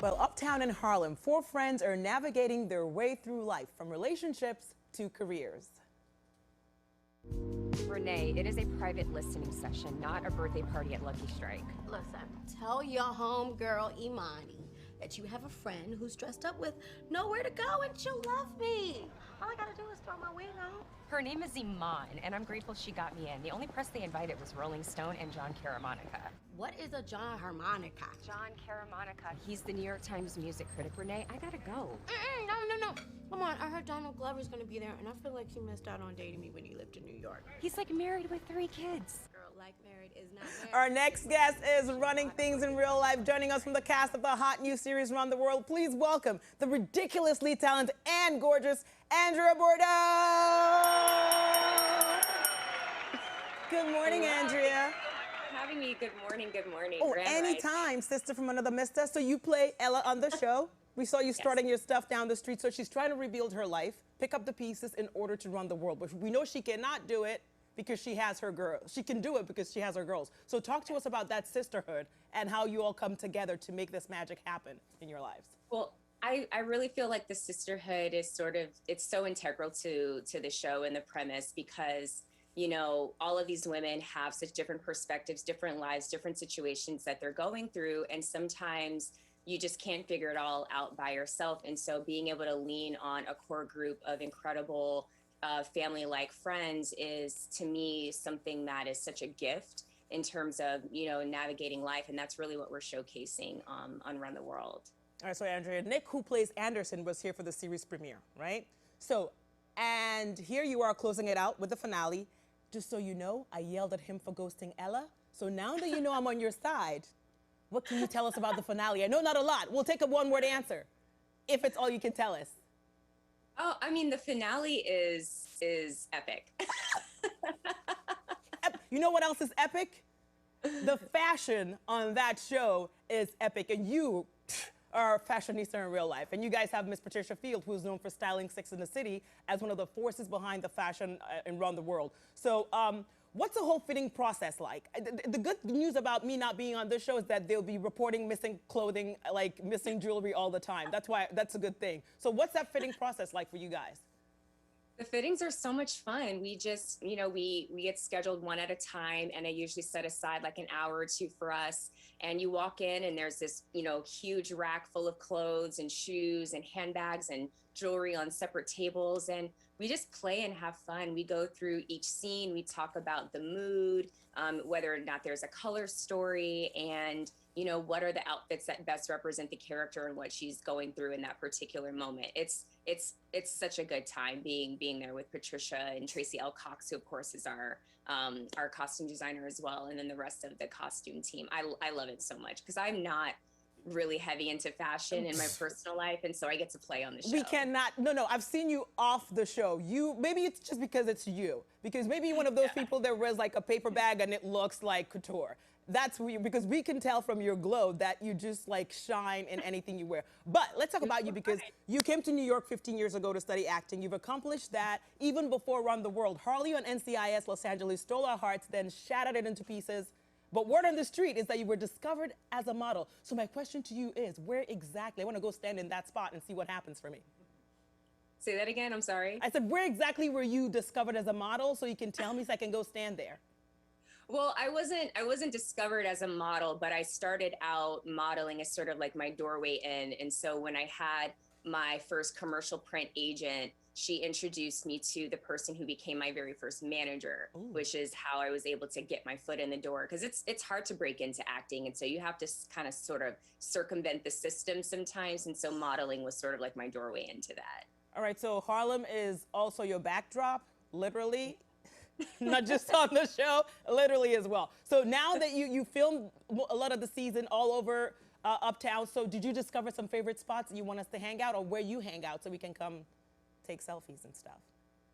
Well, Uptown in Harlem, four friends are navigating their way through life, from relationships to careers. Renee, it is a private listening session, not a birthday party at Lucky Strike. Listen, tell your homegirl Imani that you have a friend who's dressed up with nowhere to go and she'll love me. All I gotta do is throw my wig on. Her name is Iman, and I'm grateful she got me in. The only press they invited was Rolling Stone and John Caramonica. What is a John Harmonica? John Caramonica, he's the New York Times music critic. Renee, I gotta go. No. Come on, I heard Donald Glover's gonna be there, and I feel like he missed out on dating me when he lived in New York. He's like married with 3 kids. Girl, like married is not married. Our next guest is running things in real life, joining us from the cast of the hot new series Around the World. Please welcome the ridiculously talented and gorgeous Andrea Bordeaux. Good morning, Andrea. Having me. Good morning. Oh, Grand anytime, rising. sister from another mister. So you play Ella on the show. We saw you starting your stuff down the street. So she's trying to rebuild her life, pick up the pieces in order to run the world. But we know she cannot do it because she has her girls. She can do it because she has her girls. So talk to us about that sisterhood and how you all come together to make this magic happen in your lives. Well, I really feel like the sisterhood is it's so integral to the show and the premise because, you know, all of these women have such different perspectives, different lives, different situations that they're going through. And sometimes you just can't figure it all out by yourself. And so being able to lean on a core group of incredible family-like friends is, to me, something that is such a gift in terms of, you know, navigating life. And that's really what we're showcasing on Run the World. All right, so Andrea, Nick, who plays Anderson, was here for the series premiere, right? So, and here you are closing it out with the finale. Just so you know, I yelled at him for ghosting Ella. So now that you know I'm on your side, what can you tell us about the finale? I know not a lot. We'll take a one-word answer, if it's all you can tell us. Oh, I mean, the finale is epic. You know what else is epic? The fashion on that show is epic, and you are a fashionista in real life. And you guys have Miss Patricia Field, who's known for styling Sex in the City as one of the forces behind the fashion around the world. So what's the whole fitting process like? The good news about me not being on this show is that they'll be reporting missing clothing, like missing jewelry all the time. That's a good thing. So what's that fitting process like for you guys? The fittings are so much fun. We just, you know, we get scheduled one at a time, and I usually set aside like an hour or two for us. And you walk in and there's this, you know, huge rack full of clothes and shoes and handbags and jewelry on separate tables. And we just play and have fun. We go through each scene. We talk about the mood, whether or not there's a color story, and, you know, what are the outfits that best represent the character and what she's going through in that particular moment. It's such a good time being there with Patricia and Tracy L. Cox, who of course is our costume designer as well, and then the rest of the costume team. I love it so much because I'm not really heavy into fashion in my personal life, and so I get to play on the show. We cannot, no, I've seen you off the show. Maybe it's just because it's you. Because maybe you're one of those people that wears like a paper bag and it looks like couture. That's weird, because we can tell from your glow that you just like shine in anything you wear. But let's talk about you, because you came to New York 15 years ago to study acting. You've accomplished that even before Run the World. Harlem on NCIS Los Angeles stole our hearts, then shattered it into pieces. But word on the street is that you were discovered as a model. So my question to you is, where exactly? I want to go stand in that spot and see what happens for me. Say that again, I'm sorry. I said, where exactly were you discovered as a model, so you can tell me so I can go stand there? Well, I wasn't discovered as a model, but I started out modeling as sort of like my doorway in. And so when I had my first commercial print agent, she introduced me to the person who became my very first manager, which is how I was able to get my foot in the door. Because it's hard to break into acting. And so you have to kind of sort of circumvent the system sometimes. And so modeling was sort of like my doorway into that. All right, so Harlem is also your backdrop, literally, not just on the show, literally as well. So now that you filmed a lot of the season all over Uptown, so did you discover some favorite spots that you want us to hang out, or where you hang out so we can come take selfies and stuff?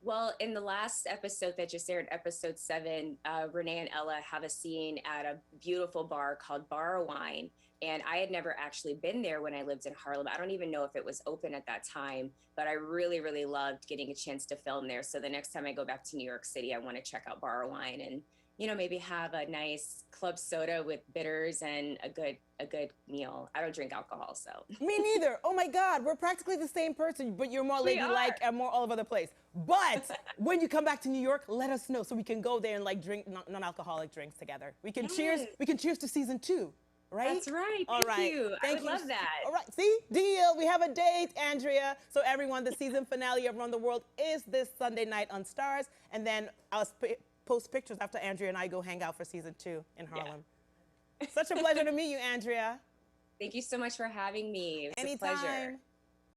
Well, in the last episode that just aired, episode 7, Renee and Ella have a scene at a beautiful bar called Bar Wine. And I had never actually been there when I lived in Harlem. I don't even know if it was open at that time, but I really, really loved getting a chance to film there. So the next time I go back to New York City, I want to check out Bar Wine you know, maybe have a nice club soda with bitters and a good meal. I don't drink alcohol, so. Me neither. Oh my God, we're practically the same person, but you're more ladylike and more all over the place. But when you come back to New York, let us know so we can go there and like drink non-alcoholic drinks together. We can cheers. We can cheers to season 2, right? That's right. All Thank right. you. I would love that. All right. See, deal. We have a date, Andrea. So everyone, the season finale of Run the World is this Sunday night on Starz, and then I'll post pictures after Andrea and I go hang out for season 2 in Harlem. Yeah. Such a pleasure to meet you, Andrea. Thank you so much for having me. It was Anytime. a pleasure.